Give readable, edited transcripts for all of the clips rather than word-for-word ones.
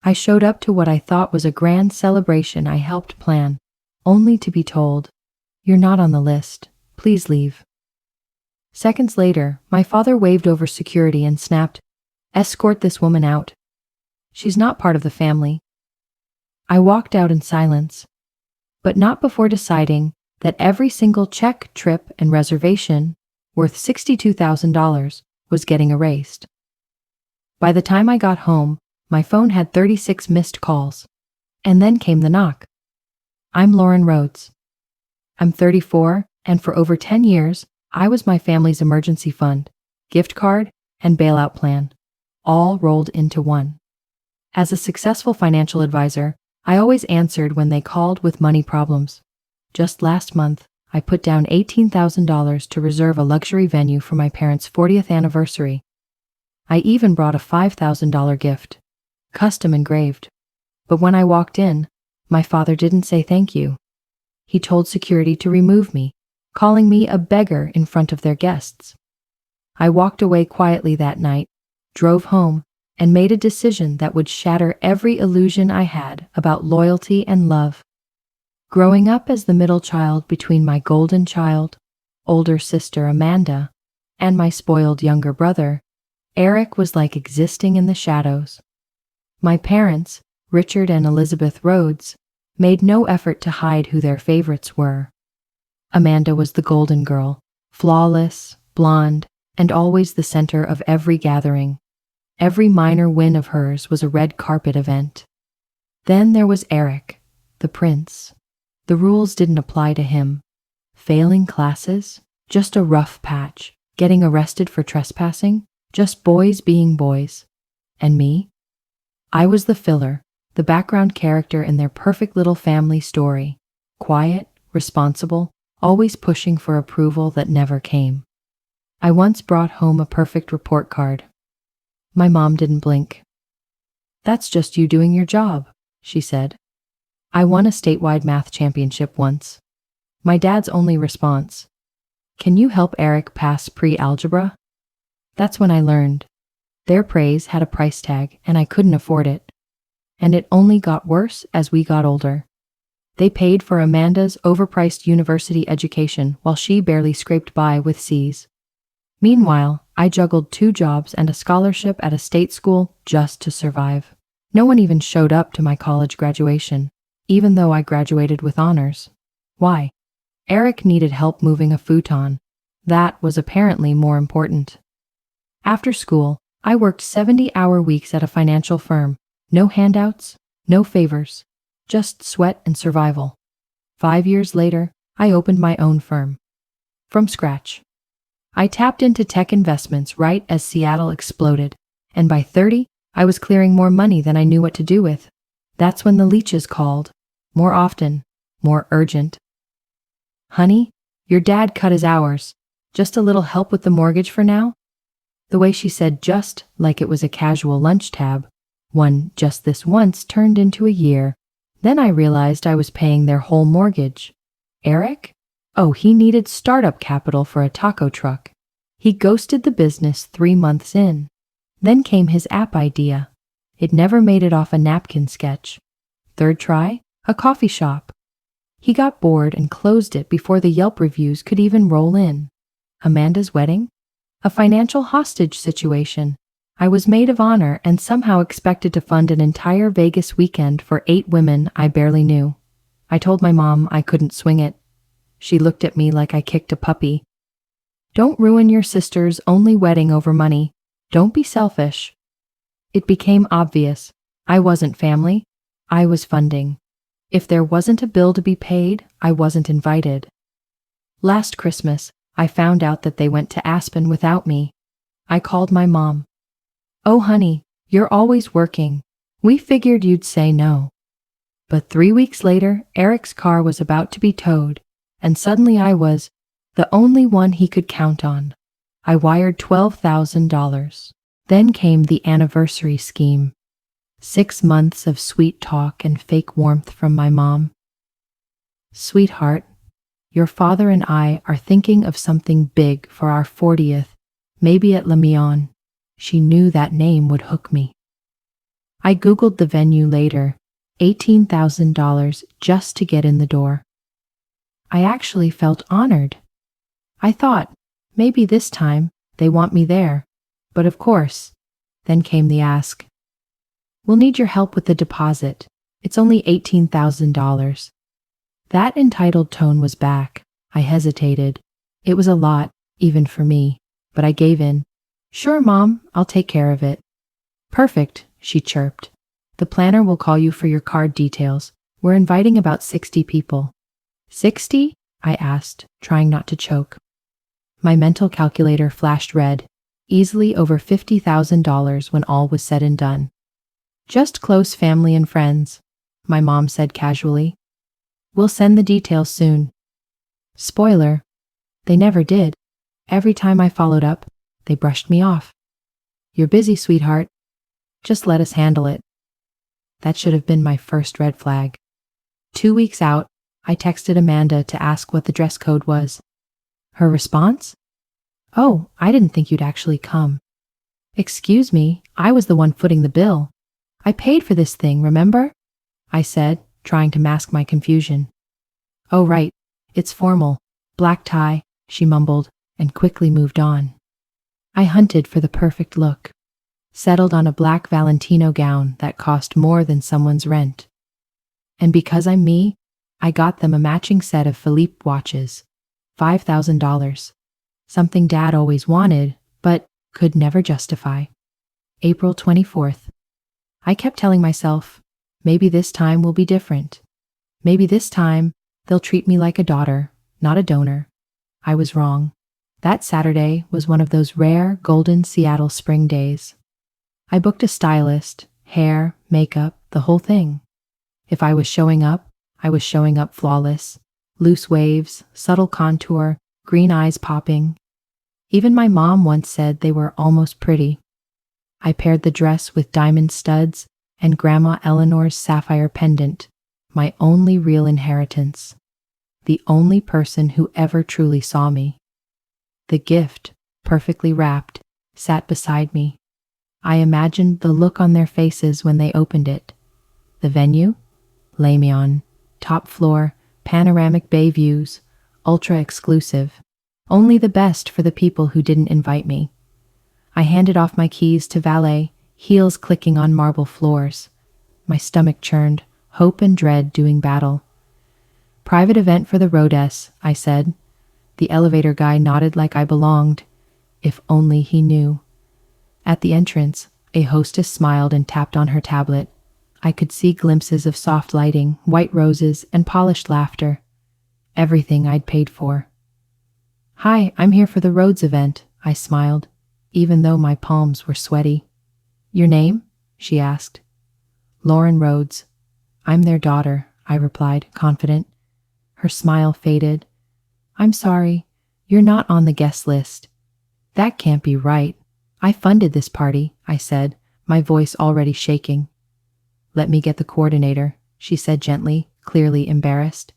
I showed up to what I thought was a grand celebration I helped plan, only to be told, "You're not on the list. Please leave." Seconds later, my father waved over security and snapped, "Escort this woman out. She's not part of the family." I walked out in silence, but not before deciding that every single check, trip, and reservation, worth $62,000, was getting erased. By the time I got home, my phone had 36 missed calls. And then came the knock. "I'm Lauren Rhodes. I'm 34, and for over 10 years, I was my family's emergency fund, gift card, and bailout plan, all rolled into one." As a successful financial advisor, I always answered when they called with money problems. Just last month, I put down $18,000 to reserve a luxury venue for my parents' 40th anniversary. I even brought a $5,000 gift, custom engraved. But when I walked in, my father didn't say thank you. He told security to remove me, calling me a beggar in front of their guests. I walked away quietly that night, drove home, and made a decision that would shatter every illusion I had about loyalty and love. Growing up as the middle child between my golden child, older sister Amanda, and my spoiled younger brother, Eric was like existing in the shadows. My parents, Richard and Elizabeth Rhodes, made no effort to hide who their favorites were. Amanda was the golden girl, flawless, blonde, and always the center of every gathering. Every minor win of hers was a red carpet event. Then there was Eric, the prince. The rules didn't apply to him. Failing classes? Just a rough patch. Getting arrested for trespassing? Just boys being boys. And me? I was the filler, the background character in their perfect little family story. Quiet, responsible, always pushing for approval that never came. I once brought home a perfect report card. My mom didn't blink. "That's just you doing your job," she said. I won a statewide math championship once. My dad's only response, "Can you help Eric pass pre-algebra?" That's when I learned. Their praise had a price tag, and I couldn't afford it. And it only got worse as we got older. They paid for Amanda's overpriced university education while she barely scraped by with C's. Meanwhile, I juggled 2 jobs and a scholarship at a state school just to survive. No one even showed up to my college graduation, even though I graduated with honors. Why? Eric needed help moving a futon. That was apparently more important. After school, I worked 70-hour weeks at a financial firm. No handouts, no favors, just sweat and survival. 5 years later, I opened my own firm. From scratch. I tapped into tech investments right as Seattle exploded, and by 30, I was clearing more money than I knew what to do with. That's when the leeches called. More often, more urgent. "Honey, your dad cut his hours. Just a little help with the mortgage for now?" The way she said just like it was a casual lunch tab, one just this once turned into a year. Then I realized I was paying their whole mortgage. Eric? Oh, he needed startup capital for a taco truck. He ghosted the business 3 months in. Then came his app idea. It never made it off a napkin sketch. Third try? A coffee shop. He got bored and closed it before the Yelp reviews could even roll in. Amanda's wedding? A financial hostage situation. I was maid of honor and somehow expected to fund an entire Vegas weekend for 8 women I barely knew. I told my mom I couldn't swing it. She looked at me like I kicked a puppy. "Don't ruin your sister's only wedding over money. Don't be selfish." It became obvious. I wasn't family. I was funding. If there wasn't a bill to be paid, I wasn't invited. Last Christmas, I found out that they went to Aspen without me. I called my mom. "Oh honey, you're always working. We figured you'd say no." But 3 weeks later, Eric's car was about to be towed, and suddenly I was the only one he could count on. I wired $12,000. Then came the anniversary scheme. 6 months of sweet talk and fake warmth from my mom. "Sweetheart, your father and I are thinking of something big for our 40th, maybe at Le Mion." She knew that name would hook me. I Googled the venue later. $18,000 just to get in the door. I actually felt honored. I thought, maybe this time they want me there. But of course, then came the ask. We'll need your help with the deposit. It's only $18,000. That entitled tone was back. I hesitated. It was a lot, even for me, but I gave in. Sure, Mom, I'll take care of it. Perfect, she chirped. The planner will call you for your card details. We're inviting about 60 people. 60? I asked, trying not to choke. My mental calculator flashed red, easily over $50,000 when all was said and done. Just close family and friends, my mom said casually. We'll send the details soon. Spoiler, they never did. Every time I followed up, they brushed me off. You're busy, sweetheart. Just let us handle it. That should have been my first red flag. 2 weeks out, I texted Amanda to ask what the dress code was. Her response? Oh, I didn't think you'd actually come. Excuse me, I was the one footing the bill. I paid for this thing, remember? I said, trying to mask my confusion. Oh right, it's formal. Black tie, she mumbled, and quickly moved on. I hunted for the perfect look. Settled on a black Valentino gown that cost more than someone's rent. And because I'm me, I got them a matching set of Philippe watches. $5,000. Something Dad always wanted, but could never justify. April 24th. I kept telling myself, maybe this time will be different. Maybe this time they'll treat me like a daughter, not a donor. I was wrong. That Saturday was one of those rare golden Seattle spring days. I booked a stylist, hair, makeup, the whole thing. If I was showing up, I was showing up flawless. Loose waves, subtle contour, green eyes popping. Even my mom once said they were almost pretty. I paired the dress with diamond studs and Grandma Eleanor's sapphire pendant, my only real inheritance. The only person who ever truly saw me. The gift, perfectly wrapped, sat beside me. I imagined the look on their faces when they opened it. The venue? Lamion. Top floor, panoramic bay views, ultra exclusive. Only the best for the people who didn't invite me. I handed off my keys to valet, heels clicking on marble floors. My stomach churned, hope and dread doing battle. Private event for the roadess, I said. The elevator guy nodded like I belonged. If only he knew. At the entrance, a hostess smiled and tapped on her tablet. I could see glimpses of soft lighting, white roses, and polished laughter. Everything I'd paid for. Hi, I'm here for the Rhodes event, I smiled, even though my palms were sweaty. Your name? She asked. Lauren Rhodes. I'm their daughter, I replied, confident. Her smile faded. I'm sorry, you're not on the guest list. That can't be right. I funded this party, I said, my voice already shaking. Let me get the coordinator, she said gently, clearly embarrassed.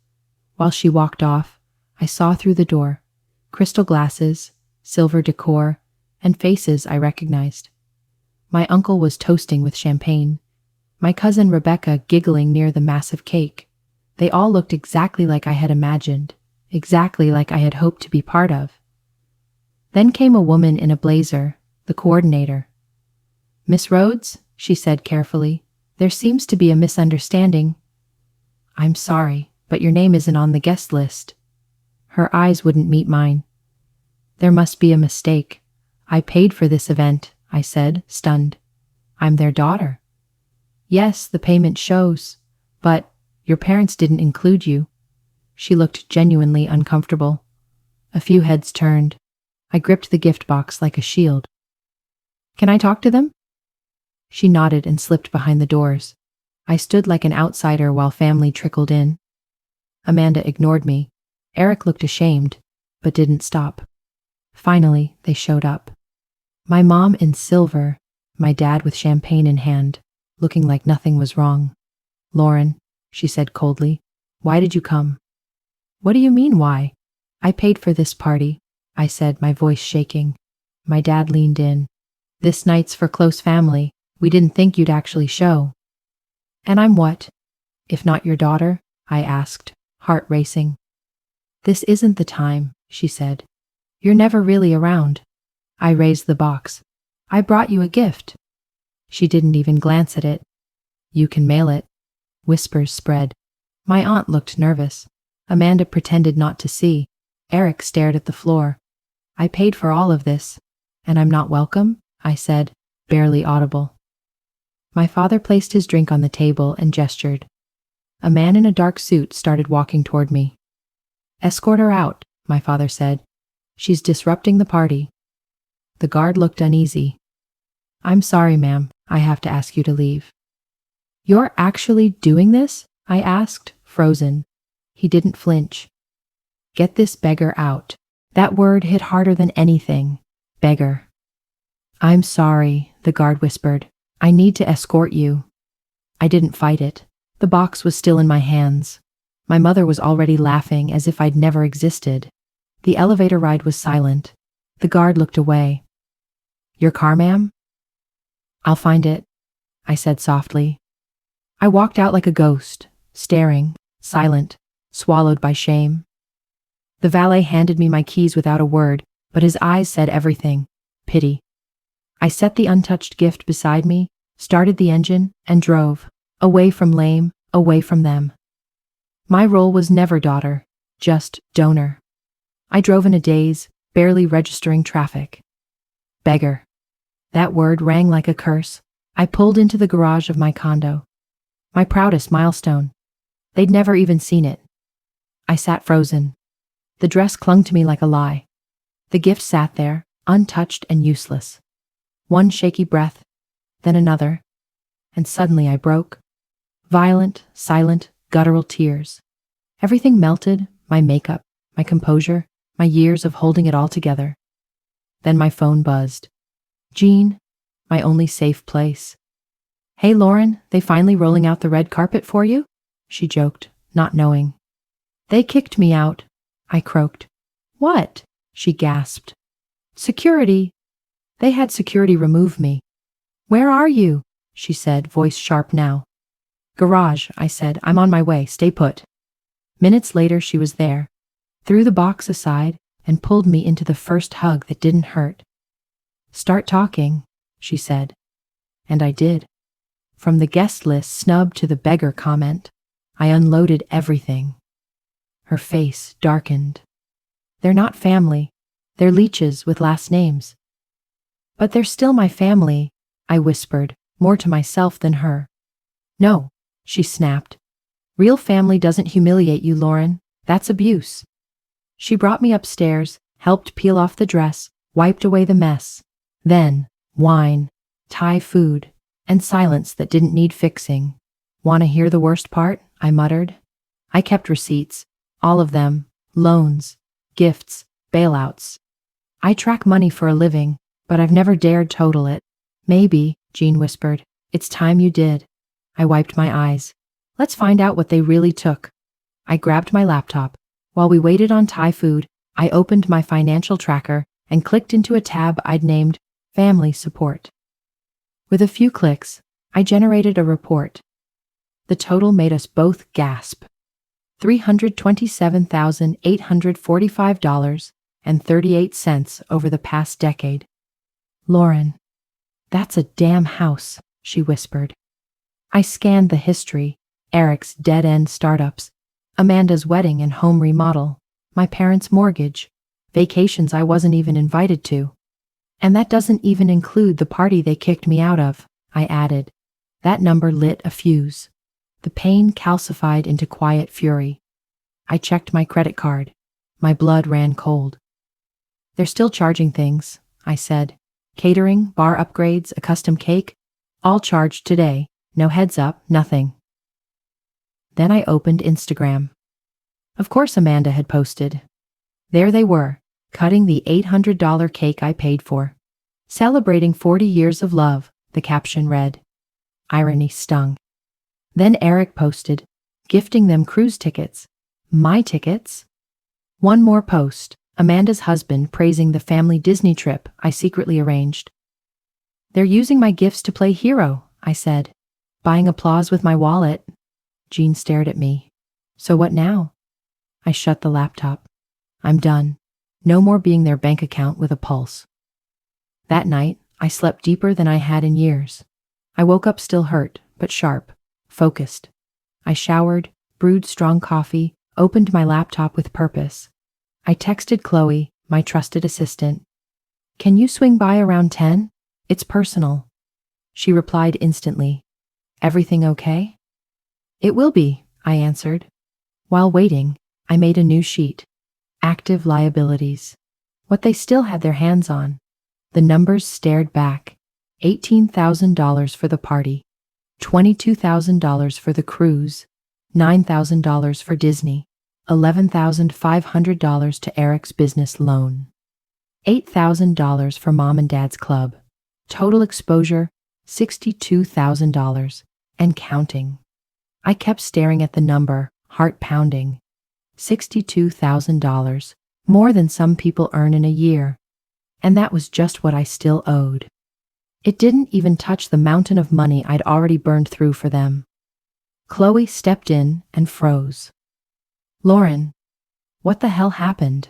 While she walked off, I saw through the door. Crystal glasses, silver decor, and faces I recognized. My uncle was toasting with champagne. My cousin Rebecca giggling near the massive cake. They all looked exactly like I had imagined, exactly like I had hoped to be part of. Then came a woman in a blazer, the coordinator. Miss Rhodes, she said carefully, there seems to be a misunderstanding. I'm sorry, but your name isn't on the guest list. Her eyes wouldn't meet mine. There must be a mistake. I paid for this event, I said, stunned. I'm their daughter. Yes, the payment shows, but your parents didn't include you. She looked genuinely uncomfortable. A few heads turned. I gripped the gift box like a shield. Can I talk to them? She nodded and slipped behind the doors. I stood like an outsider while family trickled in. Amanda ignored me. Eric looked ashamed, but didn't stop. Finally, they showed up. My mom in silver, my dad with champagne in hand, looking like nothing was wrong. Lauren, she said coldly, why did you come? What do you mean, why? I paid for this party, I said, my voice shaking. My dad leaned in. This night's for close family. We didn't think you'd actually show." "And I'm what, if not your daughter?" I asked, heart racing. "This isn't the time," she said. "You're never really around." I raised the box. "I brought you a gift." She didn't even glance at it. "You can mail it." Whispers spread. My aunt looked nervous. Amanda pretended not to see. Eric stared at the floor. "I paid for all of this, and I'm not welcome?" I said, barely audible. My father placed his drink on the table and gestured. A man in a dark suit started walking toward me. "Escort her out," my father said. "She's disrupting the party." The guard looked uneasy. "I'm sorry, ma'am. I have to ask you to leave." "You're actually doing this?" I asked, frozen. He didn't flinch. "Get this beggar out." That word hit harder than anything. Beggar. "I'm sorry," the guard whispered. "I need to escort you." I didn't fight it. The box was still in my hands. My mother was already laughing as if I'd never existed. The elevator ride was silent. The guard looked away. "Your car, ma'am?" "I'll find it," I said softly. I walked out like a ghost, staring, silent, swallowed by shame. The valet handed me my keys without a word, but his eyes said everything. Pity. I set the untouched gift beside me, started the engine, and drove. Away from Lame, away from them. My role was never daughter, just donor. I drove in a daze, barely registering traffic. Beggar. That word rang like a curse. I pulled into the garage of my condo. My proudest milestone. They'd never even seen it. I sat frozen. The dress clung to me like a lie. The gift sat there, untouched and useless. One shaky breath, then another, and suddenly I broke. Violent, silent, guttural tears. Everything melted, my makeup, my composure, my years of holding it all together. Then my phone buzzed. Jean, my only safe place. "Hey Lauren, they finally rolling out the red carpet for you?" she joked, not knowing. "They kicked me out," I croaked. "What?" she gasped. "Security. They had security remove me." "Where are you?" she said, voice sharp now. "Garage," I said. "I'm on my way. Stay put." Minutes later, she was there, threw the box aside, and pulled me into the first hug that didn't hurt. "Start talking," she said. And I did. From the guest list snub to the beggar comment, I unloaded everything. Her face darkened. "They're not family. They're leeches with last names." "But they're still my family," I whispered, more to myself than her. "No," she snapped. "Real family doesn't humiliate you, Lauren. That's abuse." She brought me upstairs, helped peel off the dress, wiped away the mess. Then, wine, Thai food, and silence that didn't need fixing. "Want to hear the worst part?" I muttered. I kept receipts, all of them, loans, gifts, bailouts. I track money for a living, but I've never dared total it. "Maybe," Jean whispered. "It's time you did." I wiped my eyes. "Let's find out what they really took." I grabbed my laptop. While we waited on Thai food, I opened my financial tracker and clicked into a tab I'd named Family Support. With a few clicks, I generated a report. The total made us both gasp. $327,845.38 over the past decade. "Lauren, that's a damn house," she whispered. I scanned the history, Eric's dead-end startups, Amanda's wedding and home remodel, my parents' mortgage, vacations I wasn't even invited to. "And that doesn't even include the party they kicked me out of," I added. That number lit a fuse. The pain calcified into quiet fury. I checked my credit card. My blood ran cold. "They're still charging things," I said. "Catering, bar upgrades, a custom cake, all charged today. No heads up, nothing." Then I opened Instagram. Of course Amanda had posted. There they were, cutting the $800 cake I paid for. "Celebrating 40 years of love," the caption read. Irony stung. Then Eric posted, gifting them cruise tickets. My tickets? One more post, Amanda's husband praising the family Disney trip I secretly arranged. They're using my gifts to play hero, I said. Buying applause with my wallet. Jean stared at me. So what now? I shut the laptop. I'm done. No more being their bank account with a pulse. That night, I slept deeper than I had in years. I woke up still hurt, but sharp, focused. I showered, brewed strong coffee, opened my laptop with purpose. I texted Chloe, my trusted assistant. Can you swing by around 10? It's personal. She replied instantly. Everything okay? It will be, I answered. While waiting, I made a new sheet. Active liabilities. What they still had their hands on. The numbers stared back. $18,000 for the party. $22,000 for the cruise. $9,000 for Disney. $11,500 to Eric's business loan. $8,000 for mom and dad's club. Total exposure, $62,000. And counting. I kept staring at the number, heart pounding. $62,000, more than some people earn in a year. And that was just what I still owed. It didn't even touch the mountain of money I'd already burned through for them. Chloe stepped in and froze. Lauren, what the hell happened?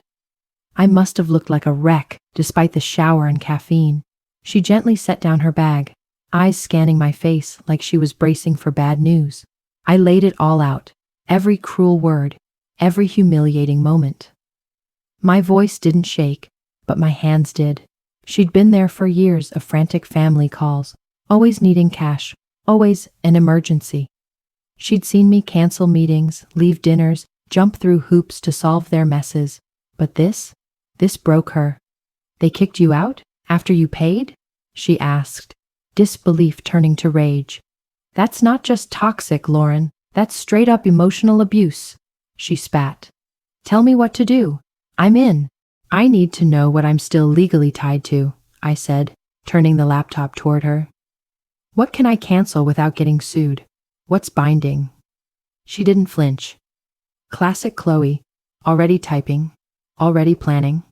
I must have looked like a wreck, despite the shower and caffeine. She gently set down her bag, eyes scanning my face like she was bracing for bad news. I laid it all out, every cruel word, every humiliating moment. My voice didn't shake, but my hands did. She'd been there for years of frantic family calls, always needing cash, always an emergency. She'd seen me cancel meetings, leave dinners, jump through hoops to solve their messes. But this broke her. They kicked you out after you paid? She asked, disbelief turning to rage. That's not just toxic, Lauren. That's straight up emotional abuse. She spat. Tell me what to do. I'm in. I need to know what I'm still legally tied to, I said, turning the laptop toward her. What can I cancel without getting sued? What's binding? She didn't flinch. Classic Chloe, already typing, already planning.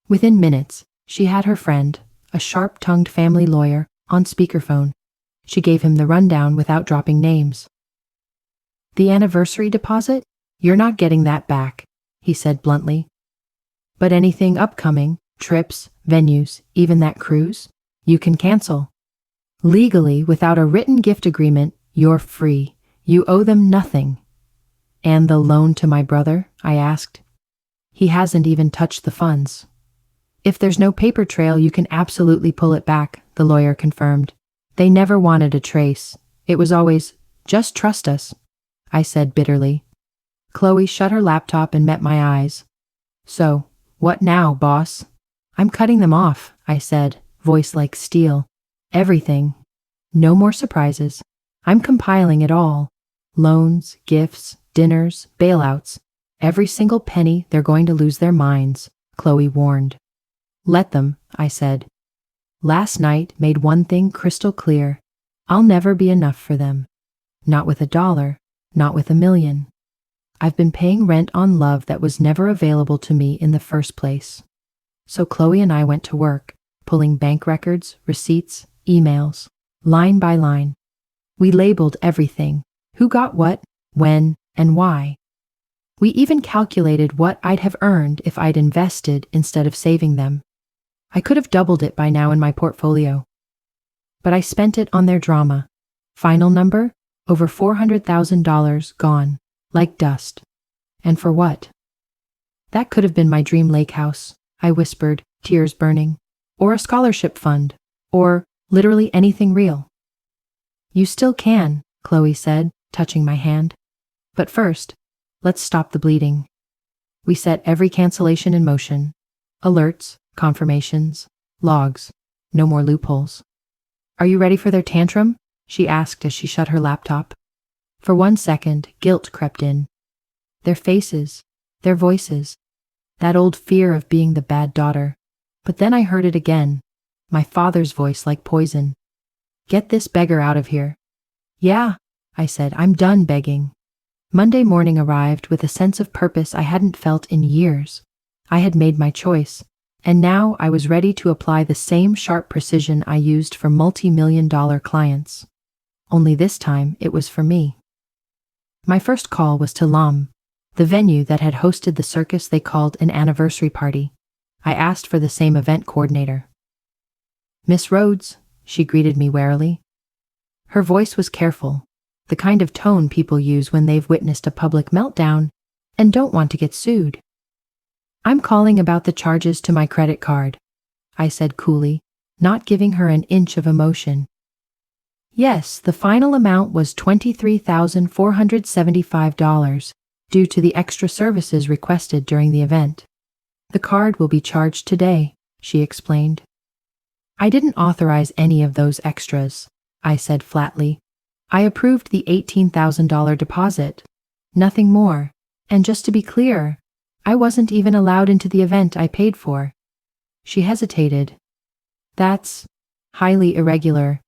Within minutes, she had her friend, a sharp-tongued family lawyer, on speakerphone. She gave him the rundown without dropping names. The anniversary deposit? You're not getting that back, he said bluntly. But anything upcoming, trips, venues, even that cruise, you can cancel. Legally, without a written gift agreement, you're free. You owe them nothing. And the loan to my brother? I asked. He hasn't even touched the funds. If there's no paper trail, you can absolutely pull it back, the lawyer confirmed. They never wanted a trace. It was always, just trust us, I said bitterly. Chloe shut her laptop and met my eyes. So, what now, boss? I'm cutting them off, I said, voice like steel. Everything. No more surprises. I'm compiling it all. Loans, gifts, dinners, bailouts. Every single penny, they're going to lose their minds, Chloe warned. Let them, I said. Last night made one thing crystal clear. I'll never be enough for them. Not with $1, not with $1 million. I've been paying rent on love that was never available to me in the first place. So Chloe and I went to work, pulling bank records, receipts, emails, line by line. We labeled everything, who got what, when, and why. We even calculated what I'd have earned if I'd invested instead of saving them. I could have doubled it by now in my portfolio. But I spent it on their drama. Final number? Over $400,000 gone, like dust. And for what? That could have been my dream lake house, I whispered, tears burning. Or a scholarship fund. Or literally anything real. You still can, Chloe said, touching my hand. But first, let's stop the bleeding. We set every cancellation in motion. Alerts, confirmations, logs. No more loopholes. Are you ready for their tantrum? She asked as she shut her laptop. For 1 second, guilt crept in. Their faces, their voices, that old fear of being the bad daughter. But then I heard it again, my father's voice like poison. Get this beggar out of here. Yeah, I said, I'm done begging. Monday morning arrived with a sense of purpose I hadn't felt in years. I had made my choice. And now I was ready to apply the same sharp precision I used for multi-million-dollar clients. Only this time it was for me. My first call was to LAM, the venue that had hosted the circus they called an anniversary party. I asked for the same event coordinator. "Miss Rhodes," she greeted me warily. Her voice was careful, the kind of tone people use when they've witnessed a public meltdown and don't want to get sued. "I'm calling about the charges to my credit card," I said coolly, not giving her an inch of emotion. "Yes, the final amount was $23,475 due to the extra services requested during the event. The card will be charged today," she explained. "I didn't authorize any of those extras," I said flatly. "I approved the $18,000 deposit. Nothing more. And just to be clear, I wasn't even allowed into the event I paid for." She hesitated. "That's highly irregular.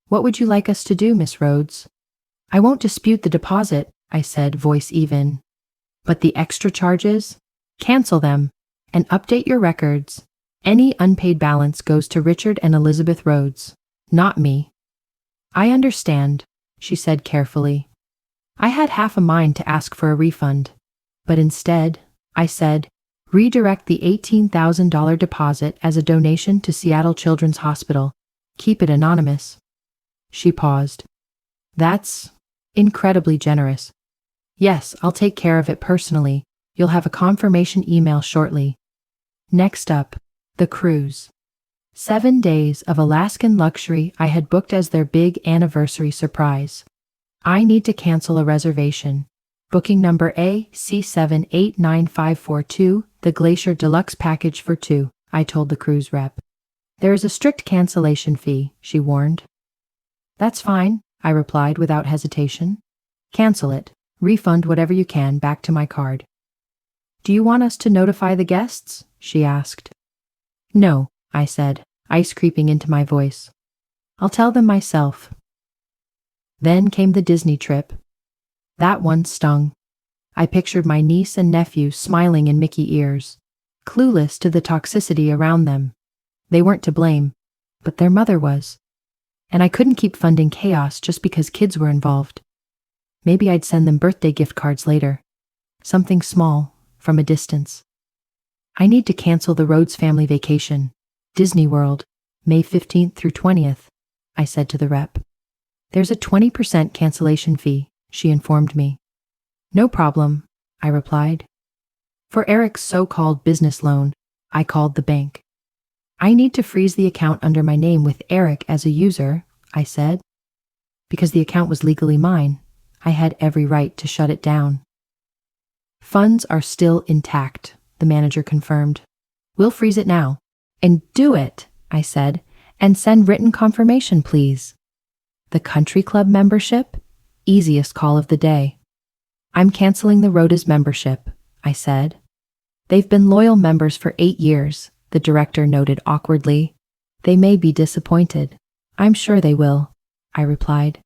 What would you like us to do, Miss Rhodes?" "I won't dispute the deposit," I said, voice even. "But the extra charges? Cancel them and update your records. Any unpaid balance goes to Richard and Elizabeth Rhodes, not me." "I understand," she said carefully. I had half a mind to ask for a refund, but instead, I said, "Redirect the $18,000 deposit as a donation to Seattle Children's Hospital. Keep it anonymous." She paused. "That's incredibly generous." "Yes, I'll take care of it personally. You'll have a confirmation email shortly." Next up, the cruise. 7 days of Alaskan luxury I had booked as their big anniversary surprise. "I need to cancel a reservation. Booking number AC789542, the Glacier Deluxe Package for 2, I told the cruise rep. "There is a strict cancellation fee," she warned. "That's fine," I replied without hesitation. "Cancel it. Refund whatever you can back to my card." "Do you want us to notify the guests?" she asked. "No," I said, ice creeping into my voice. "I'll tell them myself." Then came the Disney trip. That one stung. I pictured my niece and nephew smiling in Mickey ears, clueless to the toxicity around them. They weren't to blame, but their mother was. And I couldn't keep funding chaos just because kids were involved. Maybe I'd send them birthday gift cards later. Something small, from a distance. "I need to cancel the Rhodes family vacation. Disney World, May 15th through 20th, I said to the rep. "There's a 20% cancellation fee," she informed me. "No problem," I replied. For Eric's so-called business loan, I called the bank. "I need to freeze the account under my name with Eric as a user," I said. Because the account was legally mine, I had every right to shut it down. "Funds are still intact," the manager confirmed. "We'll freeze it now." "And do it," I said, "and send written confirmation, please." "The country club membership?" Easiest call of the day. "I'm canceling the Rhodes membership," I said. "They've been loyal members for 8 years, the director noted awkwardly. "They may be disappointed. I'm sure they will," I replied.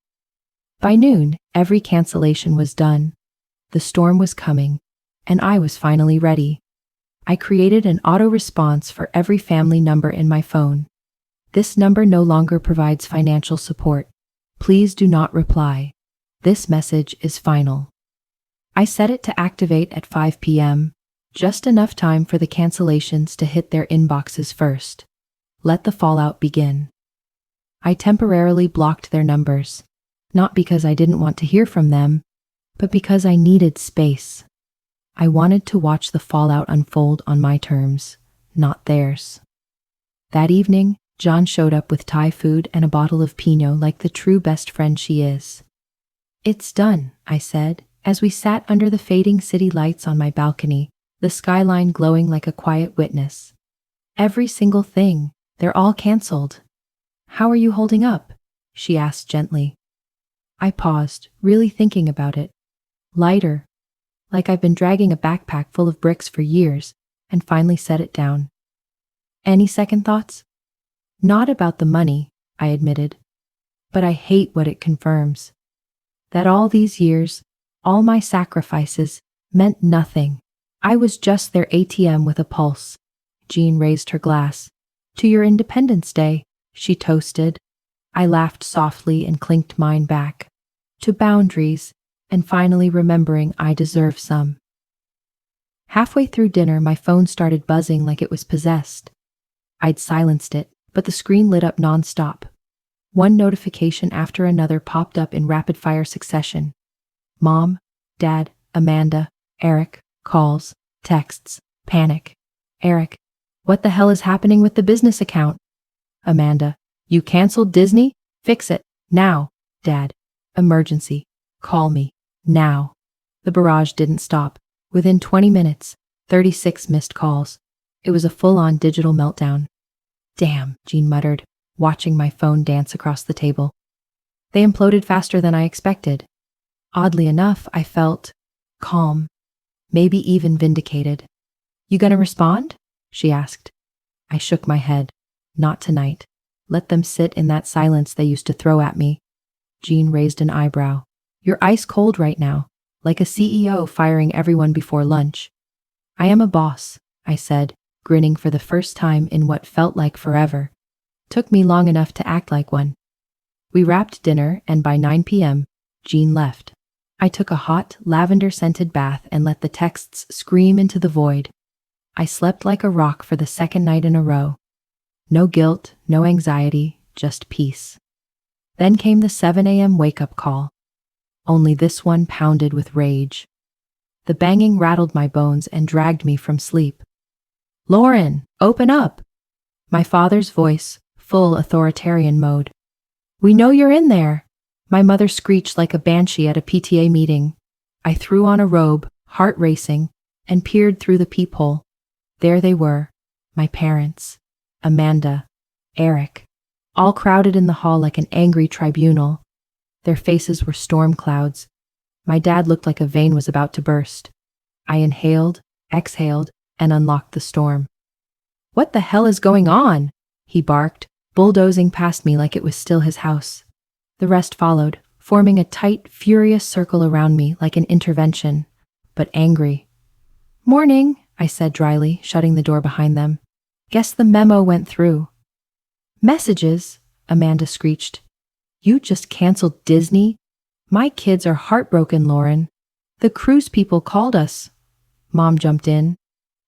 By noon, every cancellation was done. The storm was coming, and I was finally ready. I created an auto-response for every family number in my phone. "This number no longer provides financial support. Please do not reply. This message is final." I set it to activate at 5 p.m., just enough time for the cancellations to hit their inboxes first. Let the fallout begin. I temporarily blocked their numbers, not because I didn't want to hear from them, but because I needed space. I wanted to watch the fallout unfold on my terms, not theirs. That evening, John showed up with Thai food and a bottle of Pinot like the true best friend she is. "It's done," I said, as we sat under the fading city lights on my balcony, the skyline glowing like a quiet witness. "Every single thing. They're all canceled." "How are you holding up?" she asked gently. I paused, really thinking about it. Lighter, like I've been dragging a backpack full of bricks for years, and finally set it down. "Any second thoughts?" "Not about the money," I admitted. "But I hate what it confirms. That all these years, all my sacrifices, meant nothing. I was just their ATM with a pulse. Jean raised her glass. To your Independence Day, she toasted. I laughed softly and clinked mine back. To boundaries, and finally remembering I deserve some. Halfway through dinner, my phone started buzzing like it was possessed. I'd silenced it, but the screen lit up nonstop. One notification after another popped up in rapid-fire succession. Mom, Dad, Amanda, Eric, calls, texts, panic. Eric, what the hell is happening with the business account? Amanda, you canceled Disney? Fix it, now. Dad, emergency, call me, now. The barrage didn't stop. Within 20 minutes, 36 missed calls. It was a full-on digital meltdown. Damn, Jean muttered, watching my phone dance across the table. They imploded faster than I expected. Oddly enough, I felt calm, maybe even vindicated. You gonna respond? She asked. I shook my head. Not tonight. Let them sit in that silence they used to throw at me. Jean raised an eyebrow. You're ice cold right now, like a CEO firing everyone before lunch. I am a boss, I said, grinning for the first time in what felt like forever. Took me long enough to act like one. We wrapped dinner, and by 9 p.m., Jean left. I took a hot, lavender-scented bath and let the texts scream into the void. I slept like a rock for the second night in a row. No guilt, no anxiety, just peace. Then came the 7 a.m. wake-up call. Only this one pounded with rage. The banging rattled my bones and dragged me from sleep. Lauren, open up! My father's voice, full authoritarian mode. We know you're in there! My mother screeched like a banshee at a PTA meeting. I threw on a robe, heart racing, and peered through the peephole. There they were, my parents, Amanda, Eric, all crowded in the hall like an angry tribunal. Their faces were storm clouds. My dad looked like a vein was about to burst. I inhaled, exhaled, and unlocked the storm. What the hell is going on? He barked, bulldozing past me like it was still his house. The rest followed, forming a tight, furious circle around me like an intervention, but angry. Morning, I said dryly, shutting the door behind them. Guess the memo went through. Messages, Amanda screeched. You just canceled Disney? My kids are heartbroken, Lauren. The cruise people called us. Mom jumped in,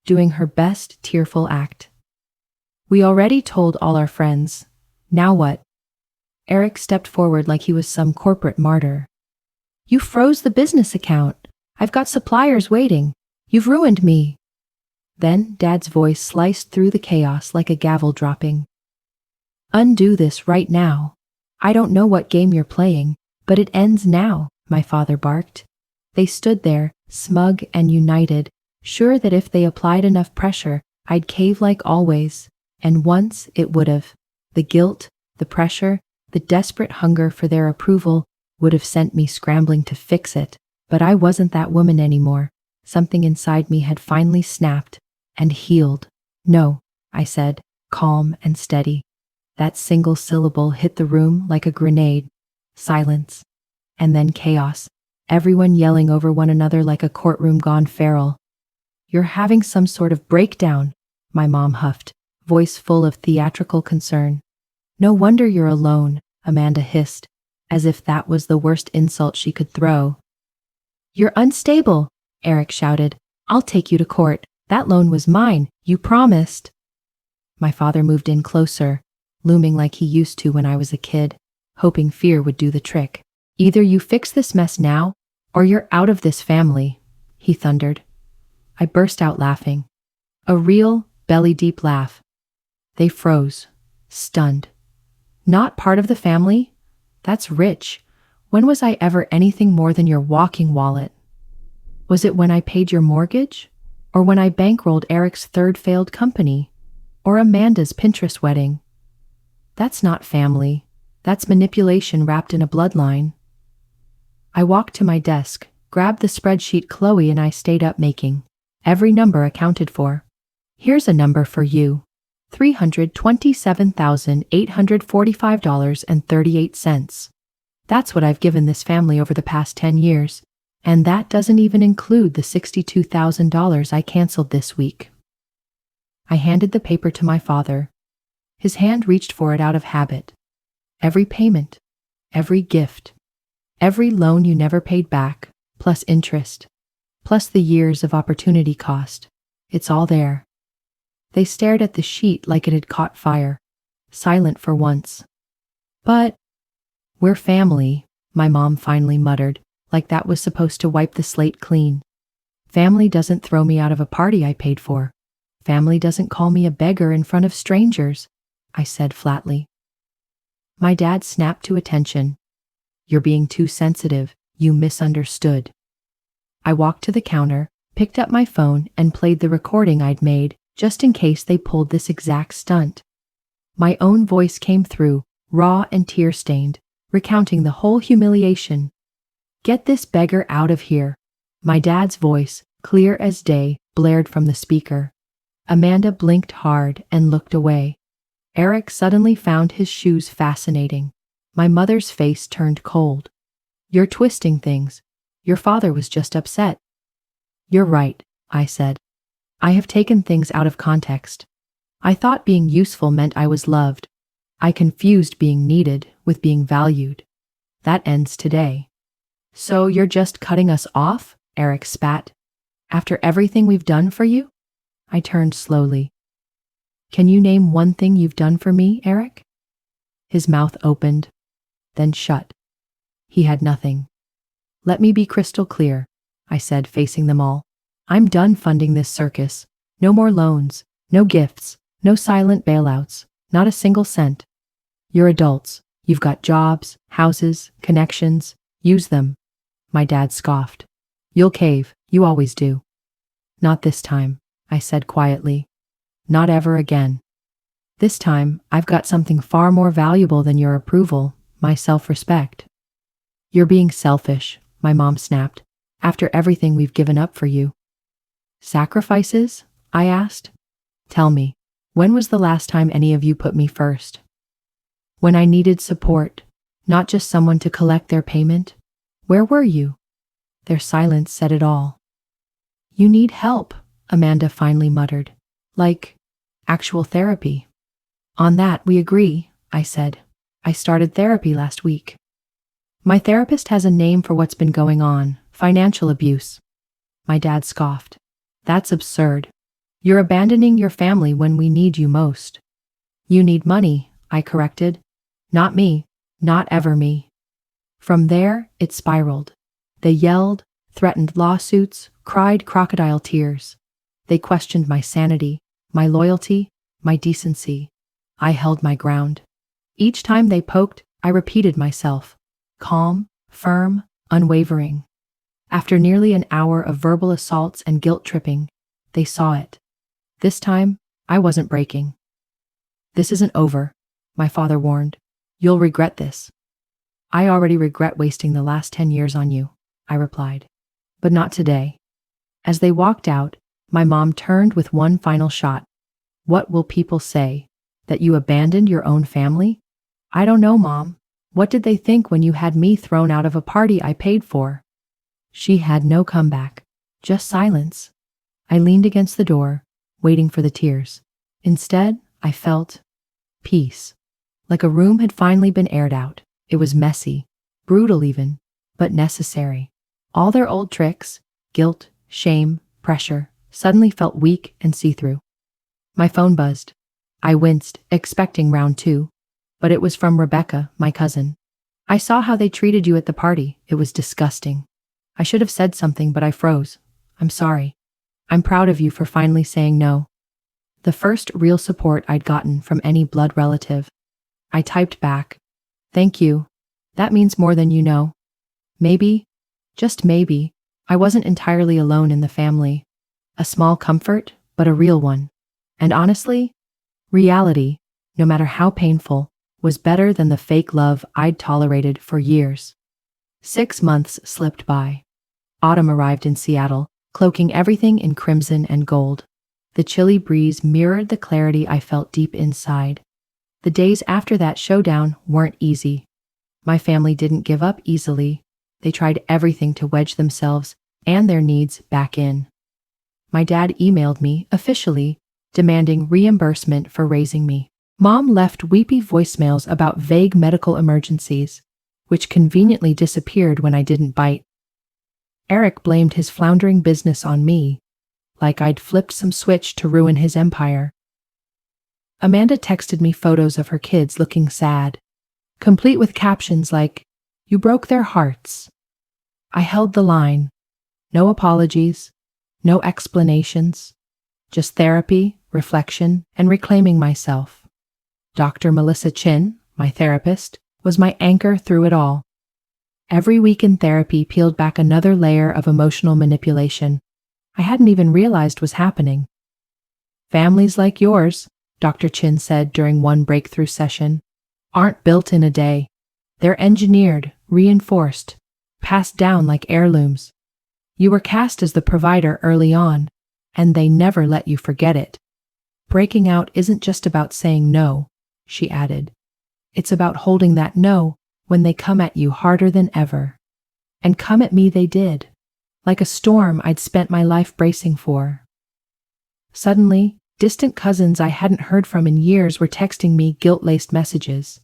doing her best tearful act. We already told all our friends. Now what? Eric stepped forward like he was some corporate martyr. You froze the business account. I've got suppliers waiting. You've ruined me. Then Dad's voice sliced through the chaos like a gavel dropping. Undo this right now. I don't know what game you're playing, but it ends now, my father barked. They stood there, smug and united, sure that if they applied enough pressure, I'd cave like always. And once it would have. The guilt, the pressure, the desperate hunger for their approval would have sent me scrambling to fix it. But I wasn't that woman anymore. Something inside me had finally snapped and healed. No, I said, calm and steady. That single syllable hit the room like a grenade. Silence. And then chaos. Everyone yelling over one another like a courtroom gone feral. You're having some sort of breakdown, my mom huffed, voice full of theatrical concern. No wonder you're alone, Amanda hissed, as if that was the worst insult she could throw. You're unstable, Eric shouted. I'll take you to court. That loan was mine, you promised. My father moved in closer, looming like he used to when I was a kid, hoping fear would do the trick. Either you fix this mess now, or you're out of this family, he thundered. I burst out laughing. A real, belly-deep laugh. They froze, stunned. Not part of the family? That's rich. When was I ever anything more than your walking wallet? Was it when I paid your mortgage? Or when I bankrolled Eric's third failed company? Or Amanda's Pinterest wedding? That's not family. That's manipulation wrapped in a bloodline. I walked to my desk, grabbed the spreadsheet Chloe and I stayed up making. Every number accounted for. Here's a number for you. $327,845.38. That's what I've given this family over the past 10 years. And that doesn't even include the $62,000 I canceled this week. I handed the paper to my father. His hand reached for it out of habit. Every payment, every gift, every loan you never paid back, plus interest, plus the years of opportunity cost. It's all there. They stared at the sheet like it had caught fire, silent for once. But we're family, my mom finally muttered, like that was supposed to wipe the slate clean. Family doesn't throw me out of a party I paid for. Family doesn't call me a beggar in front of strangers, I said flatly. My dad snapped to attention. You're being too sensitive. You misunderstood. I walked to the counter, picked up my phone, and played the recording I'd made, just in case they pulled this exact stunt. My own voice came through, raw and tear-stained, recounting the whole humiliation. Get this beggar out of here. My dad's voice, clear as day, blared from the speaker. Amanda blinked hard and looked away. Eric suddenly found his shoes fascinating. My mother's face turned cold. You're twisting things. Your father was just upset. You're right, I said. I have taken things out of context. I thought being useful meant I was loved. I confused being needed with being valued. That ends today. So you're just cutting us off? Eric spat. After everything we've done for you? I turned slowly. Can you name one thing you've done for me, Eric? His mouth opened, then shut. He had nothing. Let me be crystal clear, I said, facing them all. I'm done funding this circus. No more loans, no gifts, no silent bailouts, not a single cent. You're adults. You've got jobs, houses, connections. Use them. My dad scoffed. You'll cave. You always do. Not this time, I said quietly. Not ever again. This time, I've got something far more valuable than your approval, my self-respect. You're being selfish, my mom snapped, after everything we've given up for you. Sacrifices? I asked. Tell me, when was the last time any of you put me first? When I needed support, not just someone to collect their payment. Where were you? Their silence said it all. You need help, Amanda finally muttered. Like, actual therapy. On that we agree, I said. I started therapy last week. My therapist has a name for what's been going on, financial abuse. My dad scoffed. That's absurd. You're abandoning your family when we need you most. You need money, I corrected. Not me, not ever me. From there, it spiraled. They yelled, threatened lawsuits, cried crocodile tears. They questioned my sanity, my loyalty, my decency. I held my ground. Each time they poked, I repeated myself. Calm, firm, unwavering. After nearly an hour of verbal assaults and guilt-tripping, they saw it. This time, I wasn't breaking. This isn't over, my father warned. You'll regret this. I already regret wasting the last 10 years on you, I replied. But not today. As they walked out, my mom turned with one final shot. What will people say? That you abandoned your own family? I don't know, Mom. What did they think when you had me thrown out of a party I paid for? She had no comeback, just silence. I leaned against the door, waiting for the tears. Instead, I felt peace. Like a room had finally been aired out. It was messy, brutal even, but necessary. All their old tricks, guilt, shame, pressure, suddenly felt weak and see-through. My phone buzzed. I winced, expecting round 2. But it was from Rebecca, my cousin. I saw how they treated you at the party. It was disgusting. I should have said something, but I froze. I'm sorry. I'm proud of you for finally saying no. The first real support I'd gotten from any blood relative. I typed back. Thank you. That means more than you know. Maybe, just maybe, I wasn't entirely alone in the family. A small comfort, but a real one. And honestly, reality, no matter how painful, was better than the fake love I'd tolerated for years. 6 months slipped by. Autumn arrived in Seattle, cloaking everything in crimson and gold. The chilly breeze mirrored the clarity I felt deep inside. The days after that showdown weren't easy. My family didn't give up easily. They tried everything to wedge themselves and their needs back in. My dad emailed me, officially, demanding reimbursement for raising me. Mom left weepy voicemails about vague medical emergencies, which conveniently disappeared when I didn't bite. Eric blamed his floundering business on me, like I'd flipped some switch to ruin his empire. Amanda texted me photos of her kids looking sad, complete with captions like, "You broke their hearts." I held the line. No apologies, no explanations, just therapy, reflection, and reclaiming myself. Dr. Melissa Chin, my therapist, was my anchor through it all. Every week in therapy peeled back another layer of emotional manipulation I hadn't even realized was happening. Families like yours, Dr. Chin said during one breakthrough session, aren't built in a day. They're engineered, reinforced, passed down like heirlooms. You were cast as the provider early on, and they never let you forget it. Breaking out isn't just about saying no, she added. It's about holding that no when they come at you harder than ever. And come at me they did, like a storm I'd spent my life bracing for. Suddenly, distant cousins I hadn't heard from in years were texting me guilt-laced messages.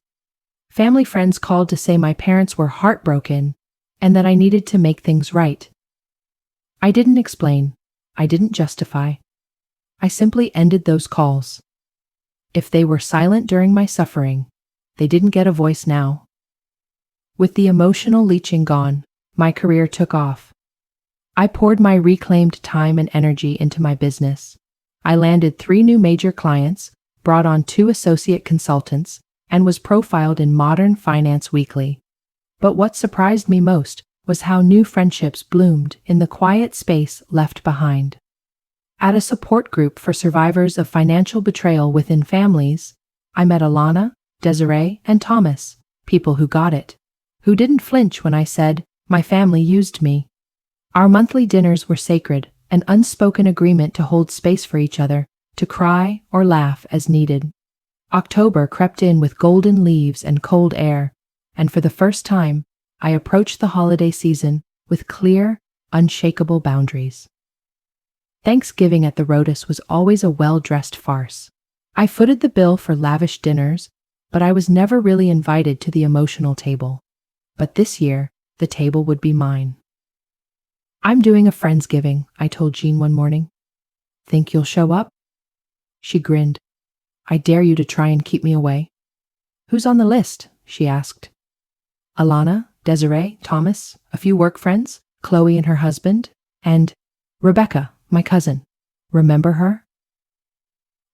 Family friends called to say my parents were heartbroken and that I needed to make things right. I didn't explain. I didn't justify. I simply ended those calls. If they were silent during my suffering, they didn't get a voice now. With the emotional leeching gone, my career took off. I poured my reclaimed time and energy into my business. I landed 3 new major clients, brought on 2 associate consultants, and was profiled in Modern Finance Weekly. But what surprised me most was how new friendships bloomed in the quiet space left behind. At a support group for survivors of financial betrayal within families, I met Alana, Desiree, and Thomas, people who got it, who didn't flinch when I said, "My family used me." Our monthly dinners were sacred, an unspoken agreement to hold space for each other, to cry or laugh as needed. October crept in with golden leaves and cold air, and for the first time, I approached the holiday season with clear, unshakable boundaries. Thanksgiving at the Rotus was always a well-dressed farce. I footed the bill for lavish dinners, but I was never really invited to the emotional table. But this year, the table would be mine. "I'm doing a Friendsgiving," I told Jean one morning. "Think you'll show up?" She grinned. "I dare you to try and keep me away." "Who's on the list?" she asked. "Alana, Desiree, Thomas, a few work friends, Chloe and her husband, and Rebecca, my cousin. Remember her?"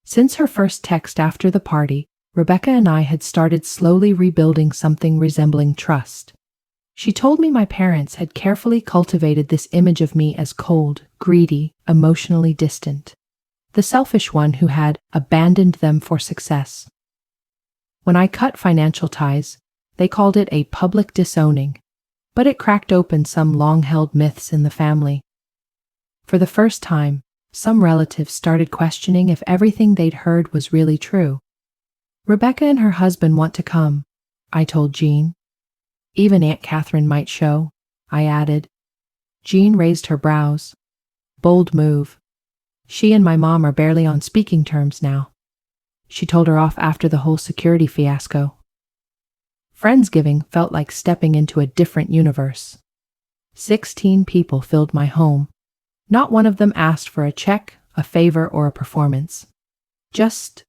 Since her first text after the party, Rebecca and I had started slowly rebuilding something resembling trust. She told me my parents had carefully cultivated this image of me as cold, greedy, emotionally distant. The selfish one who had abandoned them for success. When I cut financial ties, they called it a public disowning, but it cracked open some long-held myths in the family. For the first time, some relatives started questioning if everything they'd heard was really true. "Rebecca and her husband want to come," I told Jean. "Even Aunt Catherine might show," I added. Jean raised her brows. "Bold move. She and my mom are barely on speaking terms now." She told her off after the whole security fiasco. Friendsgiving felt like stepping into a different universe. 16 people filled my home. Not one of them asked for a check, a favor, or a performance. Just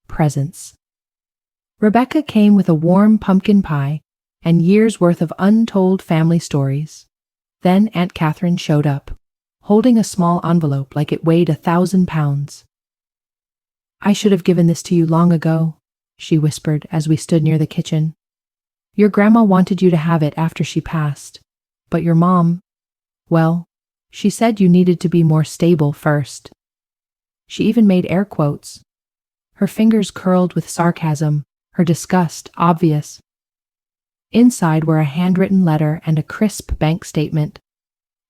presence. Rebecca came with a warm pumpkin pie and years' worth of untold family stories. Then Aunt Catherine showed up, holding a small envelope like it weighed 1,000 pounds. "I should have given this to you long ago," she whispered as we stood near the kitchen. "Your grandma wanted you to have it after she passed, but your mom, well, she said you needed to be more stable first." She even made air quotes. Her fingers curled with sarcasm, her disgust obvious. Inside were a handwritten letter and a crisp bank statement.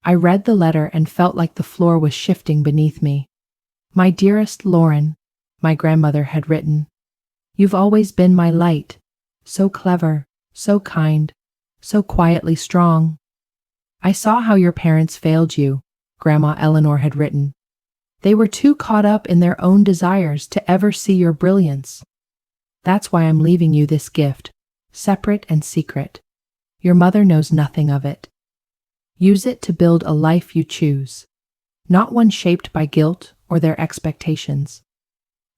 I read the letter and felt like the floor was shifting beneath me. "My dearest Lauren," my grandmother had written, "you've always been my light, so clever, so kind, so quietly strong. I saw how your parents failed you," Grandma Eleanor had written. They were too caught up in their own desires to ever see your brilliance. That's why I'm leaving you this gift, separate and secret. Your mother knows nothing of it. Use it to build a life you choose, not one shaped by guilt or their expectations.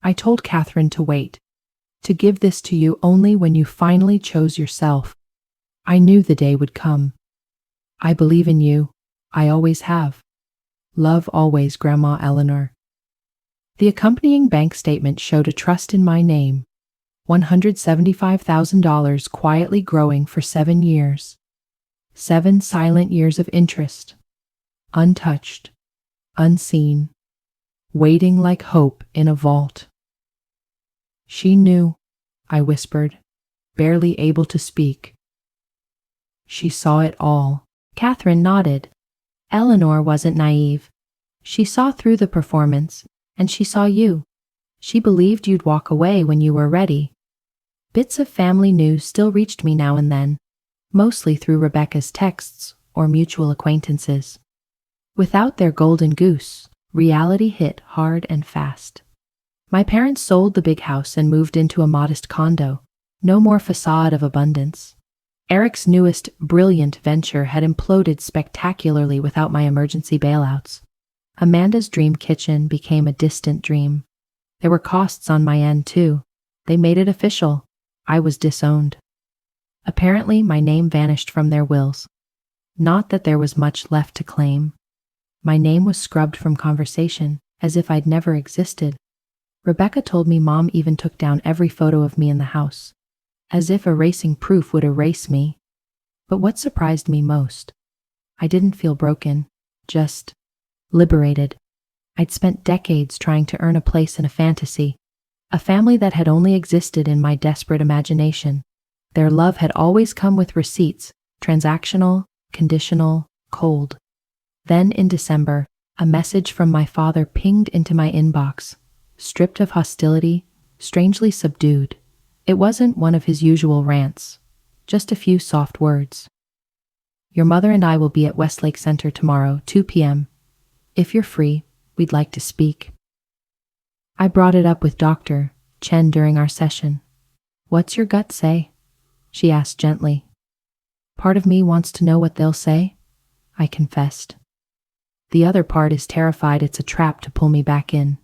I told Catherine to wait, to give this to you only when you finally chose yourself. I knew the day would come. I believe in you. I always have. Love always, Grandma Eleanor. The accompanying bank statement showed a trust in my name. $175,000 quietly growing for 7 years. 7 silent years of interest. Untouched. Unseen. Waiting like hope in a vault. She knew, I whispered, barely able to speak. She saw it all. Catherine nodded. Eleanor wasn't naive. She saw through the performance, and she saw you. She believed you'd walk away when you were ready. Bits of family news still reached me now and then, mostly through Rebecca's texts or mutual acquaintances. Without their golden goose, reality hit hard and fast. My parents sold the big house and moved into a modest condo. No more facade of abundance. Eric's newest, brilliant venture had imploded spectacularly without my emergency bailouts. Amanda's dream kitchen became a distant dream. There were costs on my end, too. They made it official. I was disowned. Apparently, my name vanished from their wills. Not that there was much left to claim. My name was scrubbed from conversation, as if I'd never existed. Rebecca told me Mom even took down every photo of me in the house, as if erasing proof would erase me. But what surprised me most? I didn't feel broken, just liberated. I'd spent decades trying to earn a place in a fantasy, a family that had only existed in my desperate imagination. Their love had always come with receipts, transactional, conditional, cold. Then in December, a message from my father pinged into my inbox, stripped of hostility, strangely subdued. It wasn't one of his usual rants, just a few soft words. Your mother and I will be at Westlake Center tomorrow, 2 p.m. If you're free, we'd like to speak. I brought it up with Dr. Chen during our session. What's your gut say? She asked gently. Part of me wants to know what they'll say, I confessed. The other part is terrified it's a trap to pull me back in.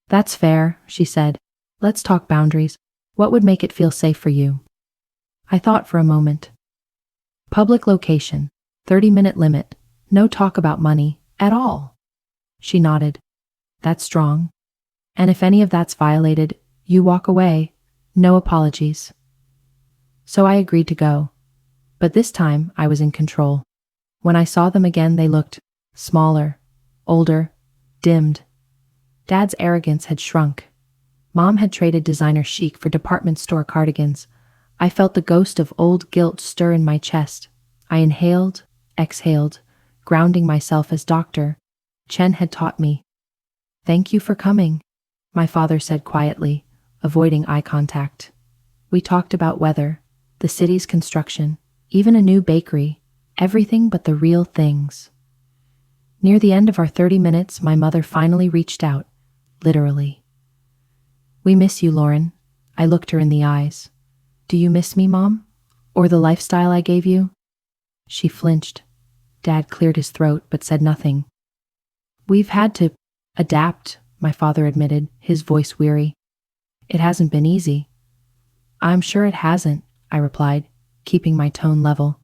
That's fair, she said. Let's talk boundaries. What would make it feel safe for you? I thought for a moment. Public location, 30-minute limit, no talk about money, at all. She nodded. That's strong. And if any of that's violated, you walk away, no apologies. So I agreed to go. But this time, I was in control. When I saw them again, they looked smaller, older, dimmed. Dad's arrogance had shrunk. Mom had traded designer chic for department store cardigans. I felt the ghost of old guilt stir in my chest. I inhaled, exhaled, grounding myself as Dr. Chen had taught me. Thank you for coming, my father said quietly, avoiding eye contact. We talked about weather, the city's construction, even a new bakery, everything but the real things. Near the end of our 30 minutes, my mother finally reached out, literally. We miss you, Lauren. I looked her in the eyes. Do you miss me, Mom? Or the lifestyle I gave you? She flinched. Dad cleared his throat but said nothing. We've had to adapt, my father admitted, his voice weary. It hasn't been easy. I'm sure it hasn't, I replied, keeping my tone level.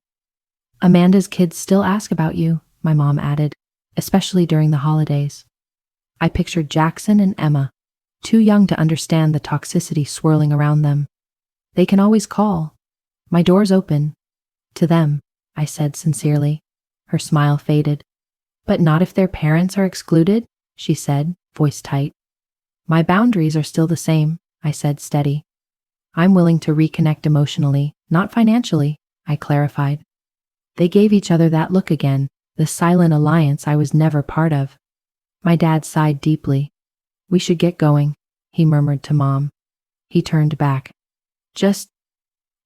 Amanda's kids still ask about you, my mom added, especially during the holidays. I pictured Jackson and Emma, too young to understand the toxicity swirling around them. They can always call. My door's open. To them, I said sincerely. Her smile faded. But not if their parents are excluded, she said, voice tight. My boundaries are still the same, I said steady. I'm willing to reconnect emotionally, not financially, I clarified. They gave each other that look again, the silent alliance I was never part of. My dad sighed deeply. We should get going, he murmured to Mom. He turned back. Just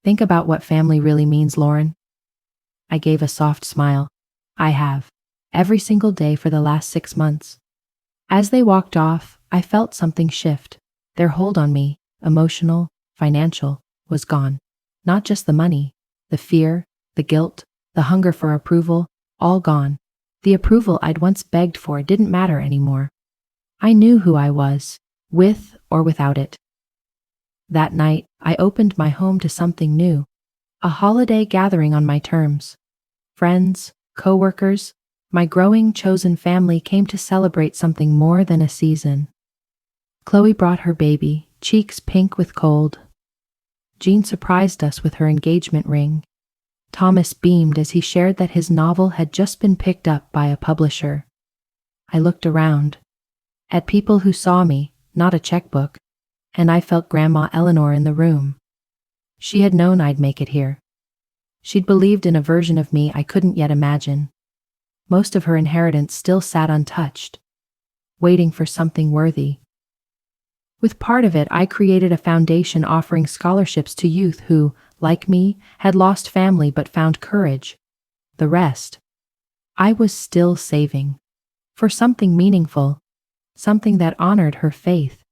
think about what family really means, Lauren. I gave a soft smile. I have. Every single day for the last 6 months. As they walked off, I felt something shift. Their hold on me, emotional, financial, was gone. Not just the money, the fear, the guilt, the hunger for approval, all gone. The approval I'd once begged for didn't matter anymore. I knew who I was, with or without it. That night, I opened my home to something new. A holiday gathering on my terms. Friends, co-workers, my growing chosen family came to celebrate something more than a season. Chloe brought her baby, cheeks pink with cold. Jean surprised us with her engagement ring. Thomas beamed as he shared that his novel had just been picked up by a publisher. I looked around, at people who saw me, not a checkbook, and I felt Grandma Eleanor in the room. She had known I'd make it here. She'd believed in a version of me I couldn't yet imagine. Most of her inheritance still sat untouched, waiting for something worthy. With part of it, I created a foundation offering scholarships to youth who, like me, had lost family but found courage. The rest, I was still saving. For something meaningful, something that honored her faith.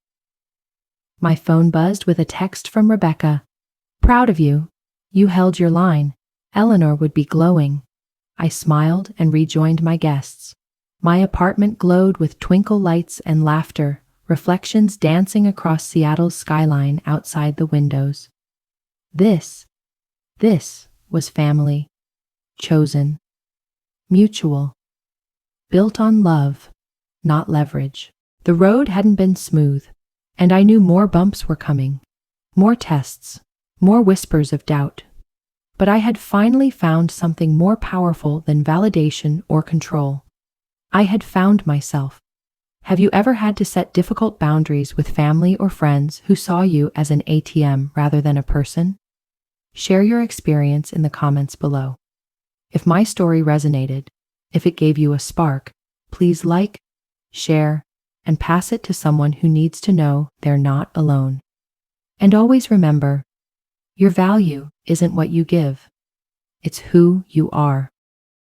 My phone buzzed with a text from Rebecca. "Proud of you. You held your line." Eleanor would be glowing. I smiled and rejoined my guests. My apartment glowed with twinkle lights and laughter, reflections dancing across Seattle's skyline outside the windows. This was family. Chosen. Mutual. Built on love, not leverage. The road hadn't been smooth, and I knew more bumps were coming. More tests, more whispers of doubt. But I had finally found something more powerful than validation or control. I had found myself. Have you ever had to set difficult boundaries with family or friends who saw you as an ATM rather than a person? Share your experience in the comments below. If my story resonated, if it gave you a spark, please like, share, and pass it to someone who needs to know they're not alone. And always remember, your value isn't what you give. It's who you are.